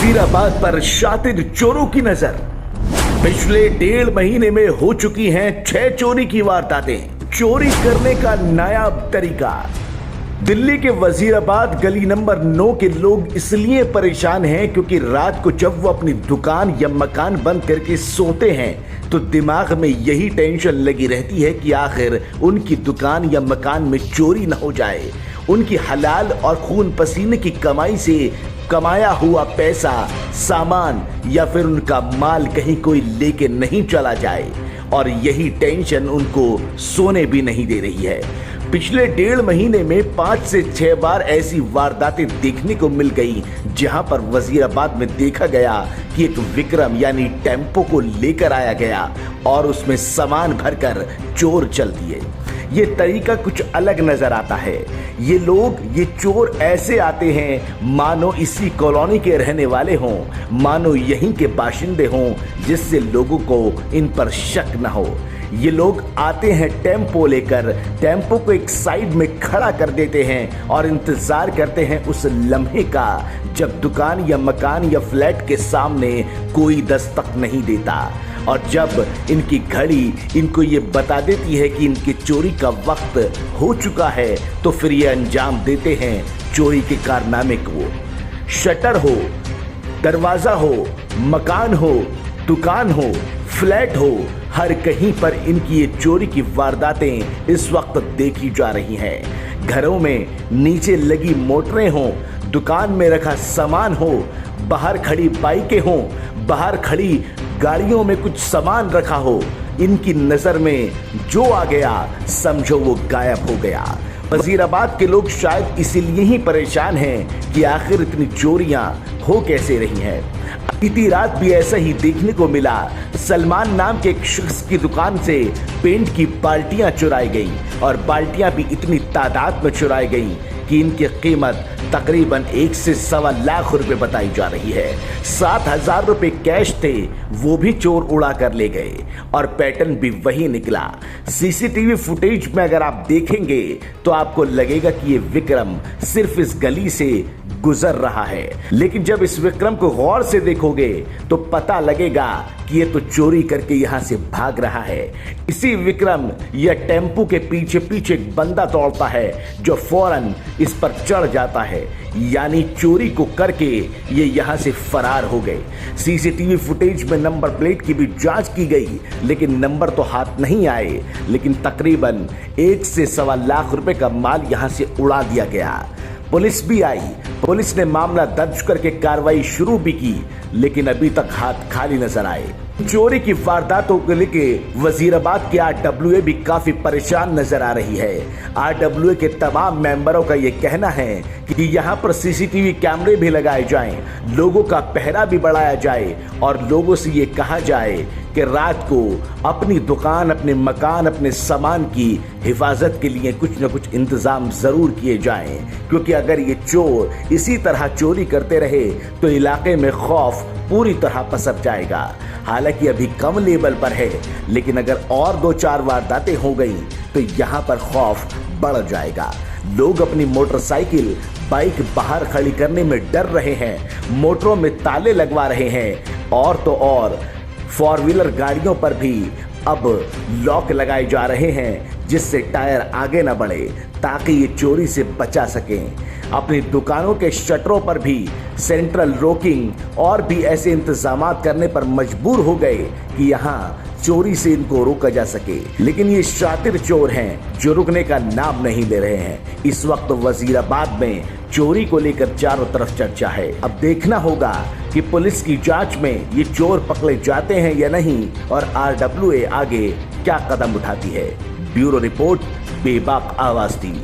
वजीराबाद पर शातिर चोरों की नजर। पिछले 1.5 महीने में हो चुकी हैं 6 चोरी की वारदातें। चोरी करने का नायाब तरीका। दिल्ली के वजीराबाद गली नंबर 9 के लोग इसलिए परेशान हैं क्योंकि रात को जब वो अपनी दुकान या मकान बंद करके सोते हैं तो दिमाग में यही टेंशन लगी रहती है कि आखिर उनकी दुकान या मकान में चोरी न हो जाए, उनकी हलाल और खून पसीने की कमाई से कमाया हुआ पैसा, सामान या फिर उनका माल कहीं कोई लेके नहीं चला जाए। और यही टेंशन उनको सोने भी नहीं दे रही है। पिछले 1.5 महीने में 5 से 6 बार ऐसी वारदातें देखने को मिल गई जहां पर वजीराबाद में देखा गया कि एक विक्रम यानी टेम्पो को लेकर आया गया और उसमें सामान भरकर चोर चल दिए। ये तरीका कुछ अलग नजर आता है। ये चोर ऐसे आते हैं मानो इसी कॉलोनी के रहने वाले हों, मानो यहीं के बाशिंदे हों, जिससे लोगों को इन पर शक न हो। ये लोग आते हैं टेम्पो लेकर, टेम्पो को एक साइड में खड़ा कर देते हैं और इंतजार करते हैं उस लम्हे का जब दुकान या मकान या फ्लैट के सामने कोई दस्तक नहीं देता। और जब इनकी घड़ी इनको ये बता देती है कि इनकी चोरी का वक्त हो चुका है तो फिर ये अंजाम देते हैं चोरी के कारनामे को। शटर हो, दरवाजा हो, मकान हो, दुकान हो, फ्लैट हो, हर कहीं पर इनकी ये चोरी की वारदातें इस वक्त देखी जा रही हैं। घरों में नीचे लगी मोटरें हों, दुकान में रखा सामान हो, बाहर खड़ी बाइकें हों, बाहर खड़ी गाड़ियों में कुछ सामान रखा हो, इनकी नजर में जो आ गया समझो वो गायब हो गया। वजीराबाद के लोग शायद इसीलिए ही परेशान हैं कि आखिर इतनी चोरियां हो कैसे रही हैं। बीती रात भी ऐसा ही देखने को मिला। सलमान नाम के एक शख्स की दुकान से पेंट की बाल्टियां चुराई गई और बाल्टियां भी इतनी तादाद में चुराई गई कि इनकी कीमत तकरीबन 1 से 1.25 लाख रुपए बताई जा रही है। 7,000 रुपए कैश थे, वो भी चोर उड़ा कर ले गए और पैटर्न भी वही निकला। सीसीटीवी फुटेज में अगर आप देखेंगे तो आपको लगेगा कि ये विक्रम सिर्फ इस गली से गुजर रहा है, लेकिन जब इस विक्रम को गौर से देखोगे तो पता लगेगा कि ये तो चोरी करके यहां से भाग रहा है। इसी विक्रम या टेम्पू के पीछे पीछे एक बंदा दौड़ता है जो फौरन इस पर चढ़ जाता है, यानी चोरी को करके ये यहां से फरार हो गए। सीसीटीवी फुटेज में नंबर प्लेट की भी जांच की गई, लेकिन नंबर तो हाथ नहीं आए, लेकिन तकरीबन 1 से 1.25 लाख रुपए का माल यहां से उड़ा दिया गया। पुलिस भी आई, पुलिस ने मामला दर्ज करके कार्रवाई शुरू भी की, लेकिन अभी तक हाथ खाली नजर आए। चोरी की वारदातों को लेके वजीराबाद के आरडब्ल्यूए भी काफी परेशान नजर आ रही है। आरडब्ल्यूए के तमाम मेंबरों का ये कहना है कि यहाँ पर सीसीटीवी कैमरे भी लगाए जाएं, लोगों का पहरा भी बढ़ाया जाए और लोगों से ये कहा जाए कि रात को अपनी दुकान, अपने मकान, अपने सामान की हिफाजत के लिए कुछ न कुछ इंतजाम जरूर किए जाएं, क्योंकि अगर ये चोर इसी तरह चोरी करते रहे तो इलाके में खौफ पूरी तरह पसर जाएगा। हालांकि अभी कम लेवल पर है, लेकिन अगर और 2-4 वारदातें हो गई तो यहाँ पर खौफ बढ़ जाएगा। लोग अपनी मोटरसाइकिल, बाइक बाहर खड़ी करने में डर रहे हैं, मोटरों में ताले लगवा रहे हैं और तो और 4 व्हीलर गाड़ियों पर भी अब लॉक लगाए जा रहे हैं जिससे टायर आगे न बढ़े, ताकि ये चोरी से बचा सकें। अपनी दुकानों के शटरों पर भी सेंट्रल लॉकिंग और भी ऐसे इंतजामात करने पर मजबूर हो गए कि यहाँ चोरी से इनको रोका जा सके। लेकिन ये शातिर चोर हैं जो रुकने का नाम नहीं ले रहे हैं। इस वक्त वजीराबाद में चोरी को लेकर चारों तरफ चर्चा है। अब देखना होगा कि पुलिस की जांच में ये चोर पकड़े जाते हैं या नहीं और आरडब्ल्यूए आगे क्या कदम उठाती है। ब्यूरो रिपोर्ट, बेबाक आवाज टीवी।